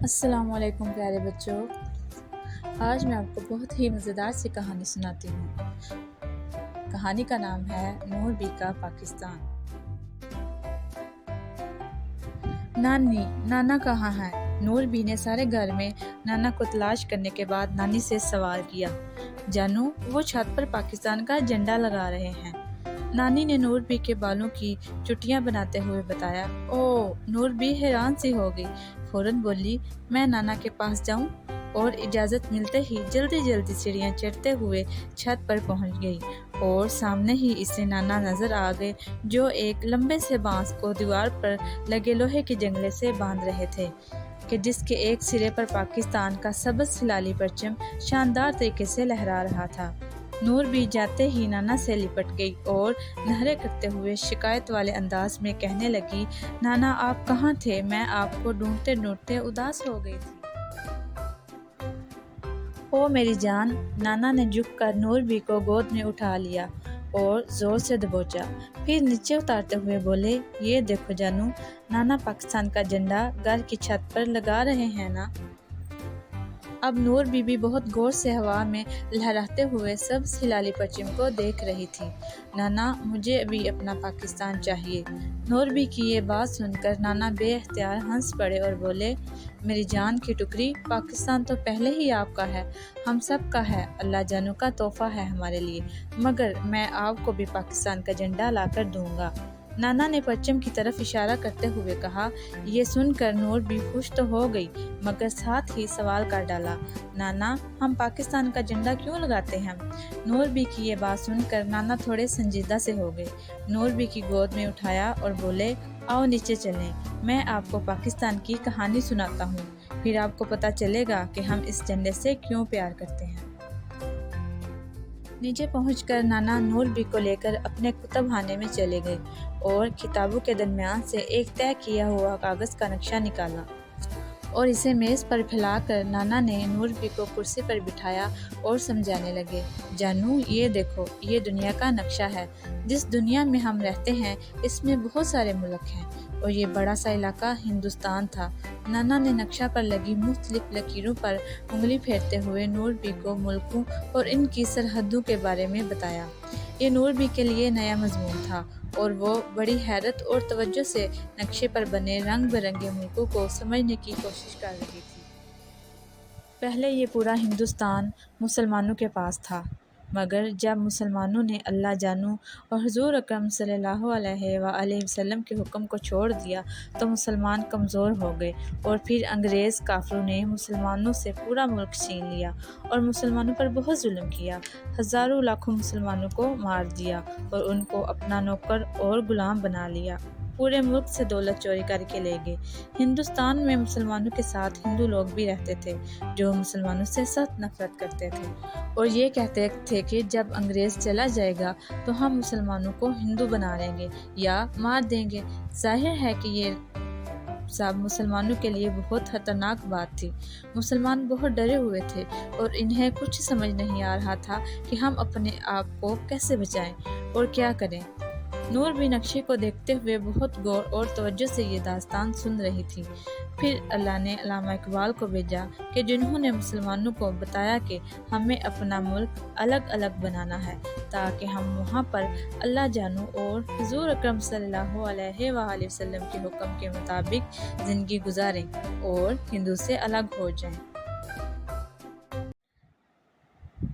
السلام علیکم پیارے بچوں، آج میں آپ کو بہت ہی مزیدار سی کہانی سناتی ہوں۔ کہانی کا نام ہے نور بی کا پاکستان۔ نانی، نانا کہاں ہے؟ نور بی نے سارے گھر میں نانا کو تلاش کرنے کے بعد نانی سے سوال کیا۔ جانو، وہ چھت پر پاکستان کا جھنڈا لگا رہے ہیں۔ نانی نے نور بی کے بالوں کی چٹیاں بناتے ہوئے بتایا۔ اوہ! نور بی حیران سی ہو گئی، فوراً بولی، میں نانا کے پاس جاؤں؟ اور اجازت ملتے ہی جلدی جلدی سیڑھیاں چڑھتے ہوئے چھت پر پہنچ گئی، اور سامنے ہی اسے نانا نظر آ گئے جو ایک لمبے سے بانس کو دیوار پر لگے لوہے کے جنگلے سے باندھ رہے تھے کہ جس کے ایک سرے پر پاکستان کا سبز ہلالی پرچم شاندار طریقے سے لہرا رہا تھا۔ نور بی جاتے ہی نانا سے لپٹ گئی اور نہرے کرتے ہوئے شکایت والے انداز میں کہنے لگی، نانا آپ کہاں تھے؟ میں آپ کو ڈھونڈتے ڈھونڈتے اداس ہو گئی تھی۔ او میری جان! نانا نے جھک کر نور بی کو گود میں اٹھا لیا اور زور سے دبوچا، پھر نیچے اتارتے ہوئے بولے، یہ دیکھو جانو، نانا پاکستان کا جھنڈا گھر کی چھت پر لگا رہے ہیں نا؟ اب نور بی بھی بہت غور سے ہوا میں لہراتے ہوئے سبز ہلالی پرچم کو دیکھ رہی تھی۔ نانا، مجھے بھی اپنا پاکستان چاہیے۔ نور بی کی یہ بات سن کر نانا بے اختیار ہنس پڑے اور بولے، میری جان کی ٹکڑی، پاکستان تو پہلے ہی آپ کا ہے، ہم سب کا ہے، اللہ جانو کا تحفہ ہے ہمارے لیے، مگر میں آپ کو بھی پاکستان کا جھنڈا لا کر دوں گا۔ نانا نے پرچم کی طرف اشارہ کرتے ہوئے کہا۔ یہ سن کر نور بی خوش تو ہو گئی، مگر ساتھ ہی سوال کر ڈالا، نانا، ہم پاکستان کا جھنڈا کیوں لگاتے ہیں؟ نور بی کی یہ بات سن کر نانا تھوڑے سنجیدہ سے ہو گئے، نور بی کی گود میں اٹھایا اور بولے، آؤ نیچے چلیں، میں آپ کو پاکستان کی کہانی سناتا ہوں، پھر آپ کو پتہ چلے گا کہ ہم اس جھنڈے سے کیوں پیار کرتے ہیں۔ نیچے پہنچ کر نانا نور بی کو لے کر اپنے کتب خانے میں چلے گئے اور کتابوں کے درمیان سے ایک طے کیا ہوا کاغذ کا نقشہ نکالا اور اسے میز پر پھیلا کر نانا نے نور بی کو کرسی پر بٹھایا اور سمجھانے لگے، جانو، یہ دیکھو، یہ دنیا کا نقشہ ہے۔ جس دنیا میں ہم رہتے ہیں اس میں بہت سارے ملک ہیں اور یہ بڑا سا علاقہ ہندوستان تھا۔ نانا نے نقشہ پر لگی مختلف لکیروں پر انگلی پھیرتے ہوئے نور بی کو ملکوں اور ان کی سرحدوں کے بارے میں بتایا۔ یہ نور بی کے لیے نیا مضمون تھا اور وہ بڑی حیرت اور توجہ سے نقشے پر بنے رنگ برنگے ملکوں کو سمجھنے کی کوشش کر رہی تھی۔ پہلے یہ پورا ہندوستان مسلمانوں کے پاس تھا، مگر جب مسلمانوں نے اللہ جانو اور حضور اکرم صلی اللہ علیہ وآلہ وسلم کے حکم کو چھوڑ دیا تو مسلمان کمزور ہو گئے، اور پھر انگریز کافروں نے مسلمانوں سے پورا ملک چھین لیا اور مسلمانوں پر بہت ظلم کیا، ہزاروں لاکھوں مسلمانوں کو مار دیا اور ان کو اپنا نوکر اور غلام بنا لیا، پورے ملک سے دولت چوری کر کے لے گئے۔ ہندوستان میں مسلمانوں کے ساتھ ہندو لوگ بھی رہتے تھے جو مسلمانوں سے سخت نفرت کرتے تھے اور یہ کہتے تھے کہ جب انگریز چلا جائے گا تو ہم مسلمانوں کو ہندو بنا لیں گے یا مار دیں گے۔ ظاہر ہے کہ یہ سب مسلمانوں کے لیے بہت خطرناک بات تھی۔ مسلمان بہت ڈرے ہوئے تھے اور انہیں کچھ سمجھ نہیں آ رہا تھا کہ ہم اپنے آپ کو کیسے بچائیں اور کیا کریں۔ نور بی نقشے کو دیکھتے ہوئے بہت غور اور توجہ سے یہ داستان سن رہی تھی۔ پھر اللہ نے علامہ اقبال کو بھیجا کہ جنہوں نے مسلمانوں کو بتایا کہ ہمیں اپنا ملک الگ الگ بنانا ہے تاکہ ہم وہاں پر اللہ جانو اور حضور اکرم صلی اللہ علیہ وآلہ وسلم کے حکم کے مطابق زندگی گزاریں اور ہندو سے الگ ہو جائیں۔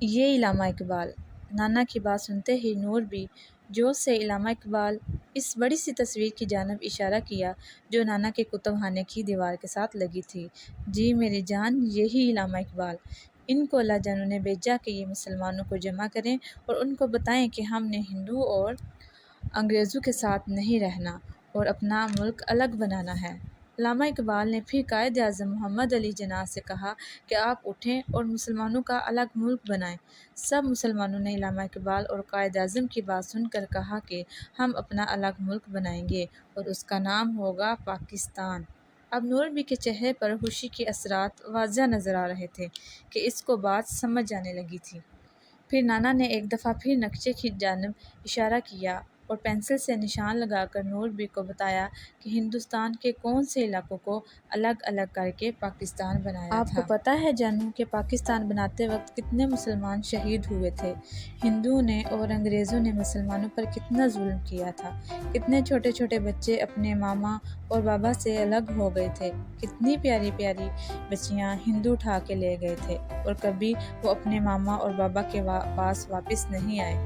یہ علامہ اقبال۔ نانا کی بات سنتے ہی نور بی جوش سے علامہ اقبال اس بڑی سی تصویر کی جانب اشارہ کیا جو نانا کے کتب خانے کی دیوار کے ساتھ لگی تھی۔ جی میری جان، یہی علامہ اقبال، ان کو اللہ جانو نے بھیجا کہ یہ مسلمانوں کو جمع کریں اور ان کو بتائیں کہ ہم نے ہندو اور انگریزوں کے ساتھ نہیں رہنا اور اپنا ملک الگ بنانا ہے۔ علامہ اقبال نے پھر قائد اعظم محمد علی جناح سے کہا کہ آپ اٹھیں اور مسلمانوں کا الگ ملک بنائیں۔ سب مسلمانوں نے علامہ اقبال اور قائد اعظم کی بات سن کر کہا کہ ہم اپنا الگ ملک بنائیں گے اور اس کا نام ہوگا پاکستان۔ اب نور بی کے چہرے پر خوشی کے اثرات واضح نظر آ رہے تھے کہ اس کو بات سمجھ آنے لگی تھی۔ پھر نانا نے ایک دفعہ پھر نقشے کی جانب اشارہ کیا اور پینسل سے نشان لگا کر نور بی کو بتایا کہ ہندوستان کے کون سے علاقوں کو الگ الگ کر کے پاکستان بنایا تھا۔ آپ کو پتہ ہے جانو کہ پاکستان بناتے وقت کتنے مسلمان شہید ہوئے تھے؟ ہندوؤں نے اور انگریزوں نے مسلمانوں پر کتنا ظلم کیا تھا، کتنے چھوٹے چھوٹے بچے اپنے ماما اور بابا سے الگ ہو گئے تھے، کتنی پیاری پیاری بچیاں ہندو اٹھا کے لے گئے تھے اور کبھی وہ اپنے ماما اور بابا کے پاس واپس نہیں آئے۔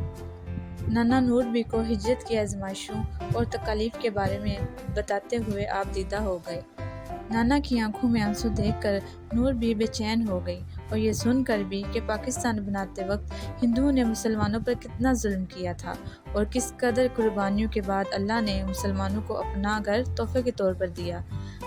نانا نور بی کو ہجرت کی آزمائشوں اور تکالیف کے بارے میں بتاتے ہوئے آپ دیدہ ہو گئے۔ نانا کی آنکھوں میں آنسو دیکھ کر نور بی بے چین ہو گئی اور یہ سن کر بھی کہ پاکستان بناتے وقت ہندوؤں نے مسلمانوں پر کتنا ظلم کیا تھا اور کس قدر قربانیوں کے بعد اللہ نے مسلمانوں کو اپنا گھر تحفے کے طور پر دیا۔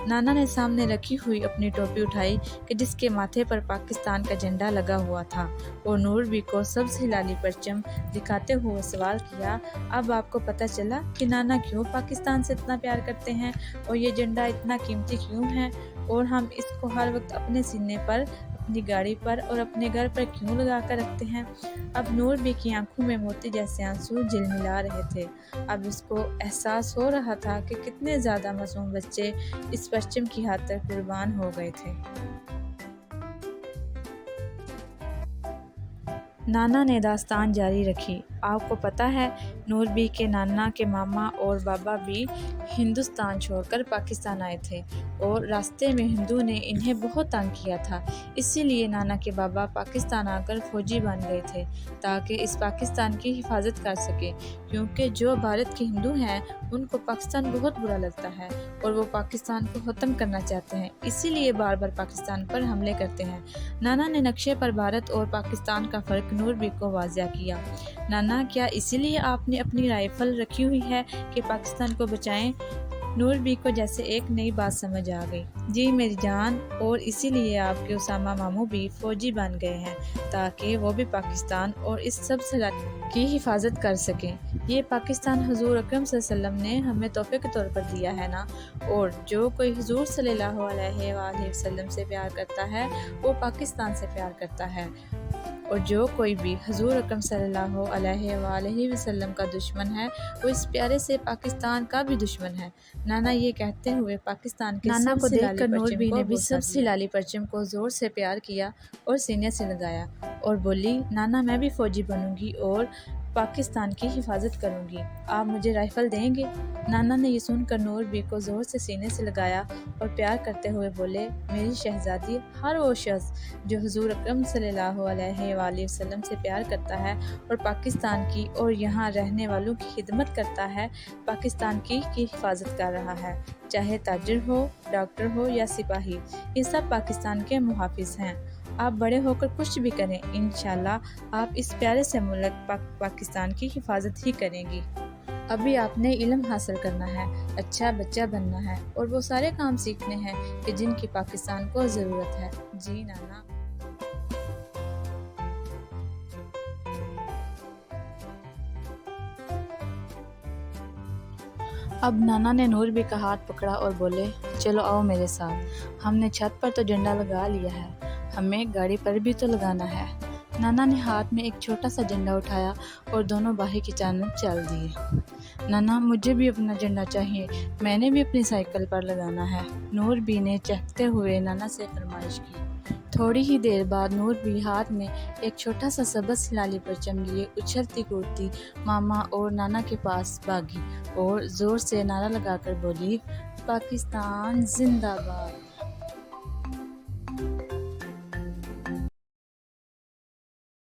نانا نے سامنے رکھی ہوئی اپنی ٹوپی اٹھائی کہ جس کے ماتھے پر پاکستان کا جھنڈا لگا ہوا تھا اور نور بی کو سبز ہلالی پرچم دکھاتے ہوئے سوال کیا، اب آپ کو پتہ چلا کہ نانا کیوں پاکستان سے اتنا پیار کرتے ہیں اور یہ جھنڈا اتنا قیمتی کیوں ہے اور ہم اس کو ہر وقت اپنے سینے پر، اپنی گاڑی پر اور اپنے گھر پر کیوں لگا کر رکھتے ہیں؟ اب نور بی کی آنکھوں میں موتی جیسے آنسو جھلملا رہے تھے۔ اب اس کو احساس ہو رہا تھا کہ کتنے زیادہ معصوم بچے اس پرچم کی خاطر قربان ہو گئے تھے۔ نانا نے داستان جاری رکھی۔ آپ کو پتہ ہے نور بی کے نانا کے ماما اور بابا بھی ہندوستان چھوڑ کر پاکستان آئے تھے اور راستے میں ہندوؤں نے انہیں بہت تنگ کیا تھا، اسی لیے نانا کے بابا پاکستان آ کر فوجی بن گئے تھے تاکہ اس پاکستان کی حفاظت کر سکیں، کیونکہ جو بھارت کے ہندو ہیں ان کو پاکستان بہت برا لگتا ہے اور وہ پاکستان کو ختم کرنا چاہتے ہیں، اسی لیے بار بار پاکستان پر حملے کرتے ہیں۔ نانا نے نقشے پر بھارت اور پاکستان کا فرق نور بی کو واضح کیا۔ نانا، کیا اسی لیے آپ نے اپنی رائفل رکھی ہوئی ہے کہ پاکستان کو بچائیں؟ نور بی کو جیسے ایک نئی بات سمجھ آ گئی۔ جی میری جان، اور اسی لیے آپ کے اسامہ ماموں بھی فوجی بن گئے ہیں تاکہ وہ بھی پاکستان اور اس سب علاقے کی حفاظت کر سکیں۔ یہ پاکستان حضور اکرم صلی اللہ علیہ وسلم نے ہمیں تحفے کے طور پر دیا ہے نا، اور جو کوئی حضور صلی اللہ علیہ وآلہ وسلم سے پیار کرتا ہے وہ پاکستان سے پیار کرتا ہے، اور جو کوئی بھی حضور اکرم صلی اللہ علیہ وآلہ وسلم کا دشمن ہے وہ اس پیارے سے پاکستان کا بھی دشمن ہے۔ نانا یہ کہتے ہوئے پاکستان کے نانا کو دیکھ کر نور بی نے بھی سبز ہلالی پرچم کو زور سے پیار کیا اور سینے سے لگایا اور بولی، نانا میں بھی فوجی بنوں گی اور پاکستان کی حفاظت کروں گی، آپ مجھے رائفل دیں گے؟ نانا نے یہ سن کر نور بی کو زور سے سینے سے لگایا اور پیار کرتے ہوئے بولے، میری شہزادی، ہر وہ شخص جو حضور اکرم صلی اللہ علیہ وآلہ وسلم سے پیار کرتا ہے اور پاکستان کی اور یہاں رہنے والوں کی خدمت کرتا ہے، پاکستان کی حفاظت کر رہا ہے، چاہے تاجر ہو، ڈاکٹر ہو یا سپاہی، یہ سب پاکستان کے محافظ ہیں۔ آپ بڑے ہو کر کچھ بھی کریں، انشاءاللہ آپ اس پیارے سے ملک پاکستان کی حفاظت ہی کریں گی۔ ابھی آپ نے علم حاصل کرنا ہے، اچھا بچہ بننا ہے اور وہ سارے کام سیکھنے ہیں کہ جن کی پاکستان کو ضرورت ہے۔ جی نانا۔ اب نانا نے نور بی کا ہاتھ پکڑا اور بولے، چلو آؤ میرے ساتھ، ہم نے چھت پر تو جھنڈا لگا لیا ہے، ہمیں گاڑی پر بھی تو لگانا ہے۔ نانا نے ہاتھ میں ایک چھوٹا سا جھنڈا اٹھایا اور دونوں باہی کی جانب چل دیے۔ نانا، مجھے بھی اپنا جھنڈا چاہیے، میں نے بھی اپنی سائیکل پر لگانا ہے، نور بی نے چہکتے ہوئے نانا سے فرمائش کی۔ تھوڑی ہی دیر بعد نور بی ہاتھ میں ایک چھوٹا سا سبز ہلالی پرچم لیے اچھلتی کودتی ماما اور نانا کے پاس بھاگی اور زور سے نعرہ لگا کر بولی، پاکستان زندہ باد۔